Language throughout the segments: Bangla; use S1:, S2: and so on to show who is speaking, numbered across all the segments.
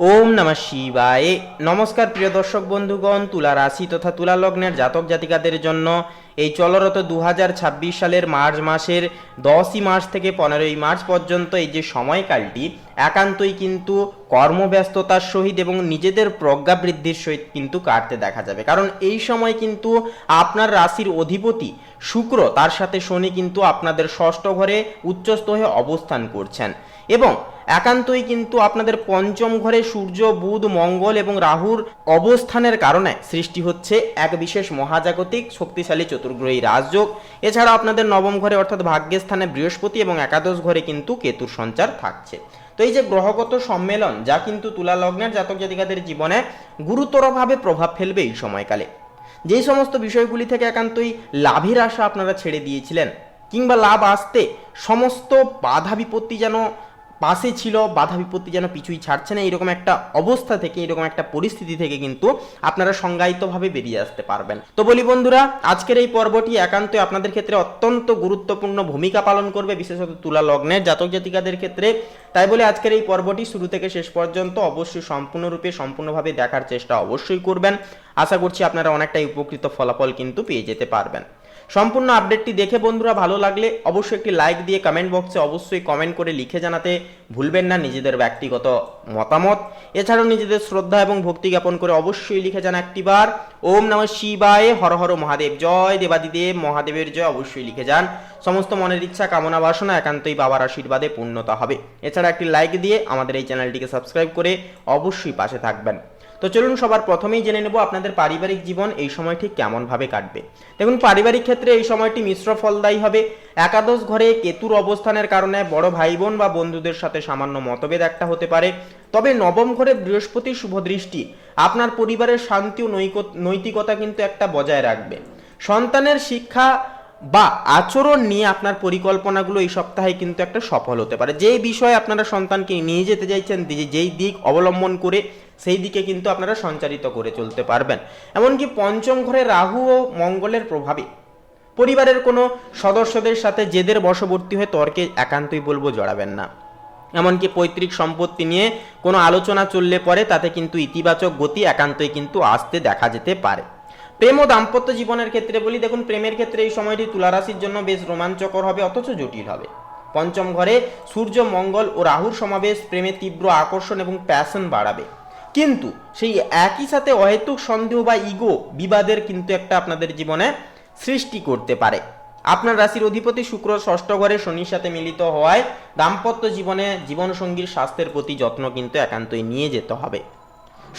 S1: ওম নমঃ শিবায়। নমস্কার প্রিয় দর্শক বন্ধুগণ, তুলা রাশি তথা তুলা লগ্নের জাতক জাতিকাদের জন্য এই চলরত 2026 সালের মার্চ মাসের 10ই মার্চ থেকে 15ই মার্চ পর্যন্ত এই যে সময়কালটি একান্তই কিন্তু কর্মব্যস্ততার সহিত এবং নিজেদের প্রজ্ঞা বৃদ্ধির সহিত কিন্তু কাটতে দেখা যাবে। কারণ এই সময় কিন্তু আপনার রাশির অধিপতি শুক্র তার সাথে শনি কিন্তু আপনাদের ষষ্ঠ ঘরে উচ্চস্থ হয়ে অবস্থান করছেন এবং একান্তই কিন্তু আপনাদের পঞ্চম ঘরে সূর্য, বুধ, মঙ্গল এবং রাহুর অবস্থানের কারণে সৃষ্টি হচ্ছে এক বিশেষ মহাজাগতিক শক্তিশালী চতুর্গ্রহী রাজযোগ। এছাড়া আপনাদের নবম ঘরে অর্থাৎ ভাগ্যের স্থানে বৃহস্পতি এবং একাদশ ঘরে কিন্তু কেতুর সঞ্চার থাকছে। তো এই যে গ্রহগত সম্মেলন যা কিন্তু তুলা লগ্নের জাতক জাতিকাদের জীবনে গুরুতরভাবে প্রভাব ফেলবে এই সময়কালে। যেই সমস্ত বিষয়গুলি থেকে একান্তই লাভের আশা আপনারা ছেড়ে দিয়েছিলেন কিংবা লাভ আসতে সমস্ত বাধা বিপত্তি যেন পাশে ছিল, বাধা বিপত্তি যেন পিছুই ছাড়ছে না, এরকম একটা অবস্থা থেকে, এরকম একটা পরিস্থিতি থেকে কিন্তু আপনারা সংজ্ঞায়িতভাবে বেরিয়ে আসতে পারবেন। তো বলি বন্ধুরা, আজকের এই পর্বটি একান্তই আপনাদের ক্ষেত্রে অত্যন্ত গুরুত্বপূর্ণ ভূমিকা পালন করবে, বিশেষত তুলা লগ্নের জাতক জাতিকাদের ক্ষেত্রে। তাই বলে আজকের এই পর্বটি শুরু থেকে শেষ পর্যন্ত অবশ্যই সম্পূর্ণভাবে দেখার চেষ্টা অবশ্যই করবেন। আশা করছি আপনারা অনেকটাই উপকৃত ফলাফল কিন্তু পেয়ে যেতে পারবেন। সম্পূর্ণ আপডেটটি দেখে বন্ধুরা ভালো লাগলে অবশ্যই একটি লাইক দিয়ে কমেন্ট বক্সে অবশ্যই কমেন্ট করে লিখে জানাতে ভুলবেন না নিজেদের ব্যক্তিগত মতামত। এছাড়াও নিজেদের শ্রদ্ধা এবং ভক্তি জ্ঞাপন করে অবশ্যই লিখে যান একটিবার ওম নমঃ শিবায়, হর হর মহাদেব, জয় দেবাদিদেব মহাদেবের জয় অবশ্যই লিখে যান। সমস্ত মনের ইচ্ছা কামনা বাসনা একান্তই বাবার আশীর্বাদে পূর্ণতা হবে। এছাড়া একটি লাইক দিয়ে আমাদের এই চ্যানেলটিকে সাবস্ক্রাইব করে অবশ্যই পাশে থাকবেন। তো চলুন সবার প্রথমেই জেনে নেব আপনাদের পারিবারিক জীবন এই সময় ঠিক কেমন ভাবে কাটবে। দেখুন, পারিবারিক ক্ষেত্রে এই সময়টি মিশ্র ফলদায়ী হবে। একাদশ ঘরে কেতুর অবস্থানের কারণে বড় ভাই বোন বা বন্ধুদের সাথে সামান্য মতভেদ একটা হতে পারে। তবে নবম ঘরে বৃহস্পতির শুভ দৃষ্টি আপনার পরিবারের শান্তি ও নৈতিকতা কিন্তু একটা বজায় রাখবে। সন্তানের শিক্ষা বা আচরণ নিয়ে আপনার পরিকল্পনাগুলো এই সপ্তাহে কিন্তু একটা সফল হতে পারে। যেই বিষয়ে আপনারা সন্তানকে নিয়ে যেতে চাইছেন, যেই দিক অবলম্বন করে সেই দিকে কিন্তু আপনারা সঞ্চারিত করে চলতে পারবেন। এমনকি পঞ্চম ঘরে রাহু ও মঙ্গলের প্রভাবে পরিবারের কোনো সদস্যদের সাথে জেদের বশবর্তী হয়ে তর্কে একান্তই বলবো জড়াবেন না। এমনকি পৈতৃক সম্পত্তি নিয়ে কোনো আলোচনা চললে পরে তাতে কিন্তু ইতিবাচক গতি একান্তই কিন্তু আসতে দেখা যেতে পারে। প্রেম ও দাম্পত্য জীবনের ক্ষেত্রে বলি, দেখুন প্রেমের ক্ষেত্রে এই সময়টি তুলা রাশির জন্য বেশ রোমাঞ্চকর হবে, অথচ জটিল হবে। পঞ্চম ঘরে সূর্য, মঙ্গল ও রাহুর সমাবেশ প্রেমে তীব্র আকর্ষণ এবং প্যাশন বাড়াবে, কিন্তু সেই একই সাথে অহেতুক সন্দেহ বা ইগো বিবাদের কিন্তু একটা আপনাদের জীবনে সৃষ্টি করতে পারে। আপনার রাশির অধিপতি শুক্র ষষ্ঠ ঘরে শনির সাথে মিলিত হওয়ায় দাম্পত্য জীবনে জীবনসঙ্গীর স্বাস্থ্যের প্রতি যত্ন কিন্তু একান্তই নিয়ে যেতে হবে।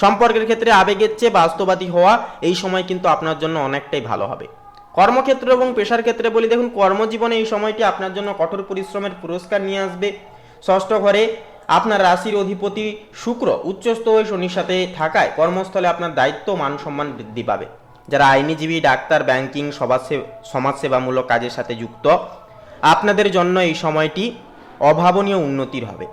S1: সম্পর্কের ক্ষেত্রে আবেগের চেয়ে বাস্তববাদী হওয়া এই সময় কিন্তু আপনার জন্য অনেকটাই ভালো হবে। কর্মক্ষেত্র এবং পেশার ক্ষেত্রে বলি, দেখুন কর্মজীবনে এই সময়টি আপনার জন্য কঠোর পরিশ্রমের পুরস্কার নিয়ে আসবে। ষষ্ঠ ঘরে আপনার রাশির অধিপতি শুক্র উচ্চস্থ হয়ে শনির সাথে থাকায় কর্মস্থলে আপনার দায়িত্ব মান সম্মান বৃদ্ধি পাবে। যারা আইনজীবী, ডাক্তার, ব্যাংকিং, সমাজসেবামূলক কাজের সাথে যুক্ত আপনাদের জন্য এই সময়টি অভাবনীয় উন্নতির হবে।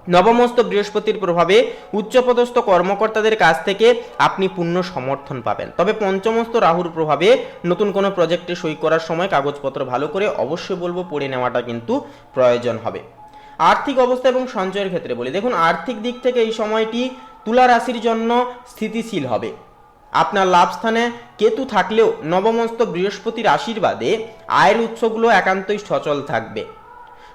S1: নবমস্ত বৃহস্পতির প্রভাবে উচ্চপদস্থ কর্মকর্তাদের কাছ থেকে আপনি পূর্ণ সমর্থন পাবেন। তবে পঞ্চমস্ত রাহুর প্রভাবে নতুন কোনো প্রজেক্টে সই করার সময় কাগজপত্র ভালো করে অবশ্যই বলবো পড়ে নেওয়াটা কিন্তু প্রয়োজন হবে। আর্থিক অবস্থা এবং সঞ্চয়ের ক্ষেত্রে বলি, দেখুন আর্থিক দিক থেকে এই সময়টি তুলা রাশির জন্য স্থিতিশীল হবে। আপনার লাভ স্থানে কেতু থাকলেও নবমস্ত বৃহস্পতির আশীর্বাদে আয়ের উৎসগুলো একান্তই সচল থাকবে।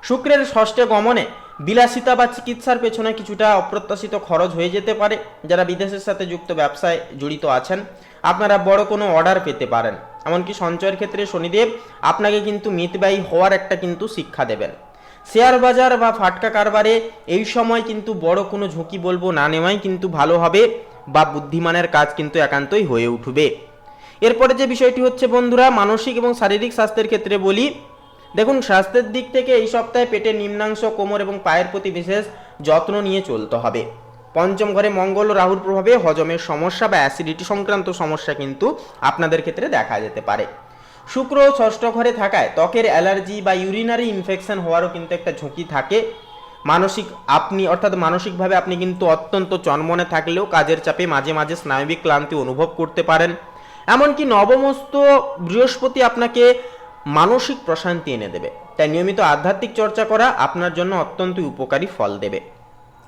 S1: শুক্রের ষষ্ঠে গমনে বিলাসিতা বা চিকিৎসার পেছনে কিছুটা অপ্রত্যাশিত খরচ হয়ে যেতে পারে। যারা বিদেশের সাথে যুক্ত ব্যবসায় জড়িত আছেন আপনারা বড় কোনো অর্ডার পেতে পারেন। এমনকি সঞ্চয়ের ক্ষেত্রে শনিদেব আপনাকে কিন্তু মিতব্যয়ী হওয়ার একটা কিন্তু শিক্ষা দেবেন। শেয়ার বাজার বা ফাটকা কারবারে এই সময় কিন্তু বড় কোনো ঝুঁকি বলবো না নেওয়াই কিন্তু ভালো হবে, বা বুদ্ধিমানের কাজ কিন্তু একান্তই হয়ে উঠবে। এরপরে যে বিষয়টি হচ্ছে বন্ধুরা, মানসিক এবং শারীরিক স্বাস্থ্যের ক্ষেত্রে বলি, দেখুন স্বাস্থ্যের দিক থেকে এই সপ্তাহে পেটের নিম্নাংশ, কোমর এবং পায়ের প্রতি বিশেষ যত্ন নিয়ে চলতে হবে। পঞ্চম ঘরে মঙ্গল ও রাহুর প্রভাবে হজমের সমস্যা বা অ্যাসিডিটি সংক্রান্ত সমস্যা কিন্তু আপনাদের ক্ষেত্রে দেখা যেতে পারে। শুক্র ষষ্ঠ ঘরে থাকায় ত্বকের অ্যালার্জি বা ইউরিনারি ইনফেকশন হওয়ারও কিন্তু একটা ঝুঁকি থাকে। মানসিকভাবে আপনি কিন্তু অত্যন্ত চনমনে থাকলেও কাজের চাপে মাঝে মাঝে স্নায়বিক ক্লান্তি অনুভব করতে পারেন। এমনকি নবমস্ত বৃহস্পতি আপনাকে মানসিক প্রশান্তি এনে দেবে, তাই নিয়মিত আধ্যাত্মিক চর্চা করা আপনার জন্য অত্যন্ত উপকারী ফল দেবে।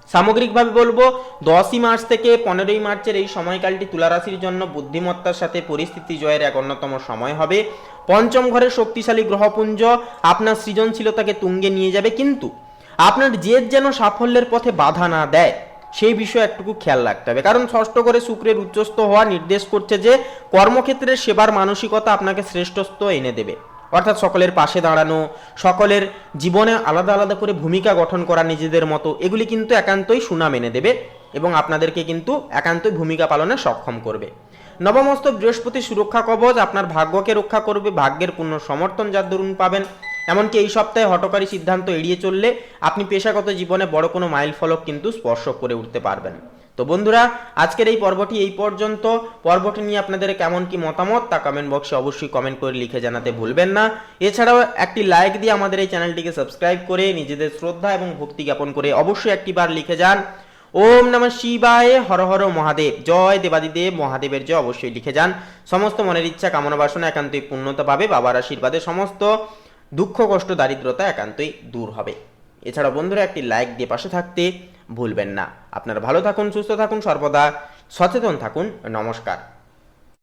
S1: সামগ্রিকভাবে বলবো 10ই মার্চ থেকে 15ই মার্চের এই সময়কালটি তুলা রাশির জন্য বুদ্ধিমত্তার সাথে পরিস্থিতি জয়ের এক অন্যতম সময় হবে। পঞ্চম ঘরের শক্তিশালী গ্রহপুঞ্জ আপনার সৃজনশীলতাকে তুঙ্গে নিয়ে যাবে, কিন্তু আপনার জেদ যেন সাফল্যের পথে বাধা না দেয় সেই বিষয়ে একটুকু খেয়াল রাখতে হবে। কারণ ষষ্ঠ ঘরে শুক্রের উচ্চস্থ হওয়া নির্দেশ করছে যে কর্মক্ষেত্রে সেবার মানসিকতা আপনাকে শ্রেষ্ঠত্ব এনে দেবে, অর্থাৎ সকলের পাশে দাঁড়ানো, সকলের জীবনে আলাদা আলাদা করে ভূমিকা গঠন করা নিজেদের মতো, এগুলি কিন্তু একান্তই সুনাম এনে দেবে এবং আপনাদেরকে কিন্তু একান্তই ভূমিকা পালনে সক্ষম করবে। নবমস্ত বৃহস্পতি সুরক্ষা কবচ আপনার ভাগ্যকে রক্ষা করবে, ভাগ্যের পূর্ণ সমর্থন যার দরুন পাবেন। এমনকি এই সপ্তাহে হঠকারী সিদ্ধান্ত এড়িয়ে চললে আপনি পেশাগত জীবনে বড় কোনো মাইল ফলক কিন্তু স্পর্শ করে উঠতে পারবেন। তো বন্ধুরা, আজকের এই পর্বটি এই পর্যন্ত। পর্বটি নিয়ে আপনাদের কেমন কি মতামত তা কমেন্ট বক্সে অবশ্যই কমেন্ট করে লিখে জানাতে ভুলবেন না। এছাড়াও একটি লাইক দিয়ে আমাদের এই চ্যানেলটিকে সাবস্ক্রাইব করে নিজেদের শ্রদ্ধা এবং ভক্তি জ্ঞাপন করে অবশ্যই একটি বার লিখে যান ওম নমঃ শিবায়, হর হর মহাদেব, জয় দেবাদিদেব মহাদেবের জয় অবশ্যই লিখে যান। সমস্ত মনের ইচ্ছা কামনা বাসনা একান্তই পূর্ণতা পাবে, বাবার আশীর্বাদে সমস্ত দুঃখ কষ্ট দারিদ্রতা একান্তই দূর হবে। এছাড়া বন্ধুরা একটি লাইক দিয়ে পাশে থাকতে ভুলবেন না। আপনারা ভালো থাকুন, সুস্থ থাকুন, সর্বদা সচেতন থাকুন। নমস্কার।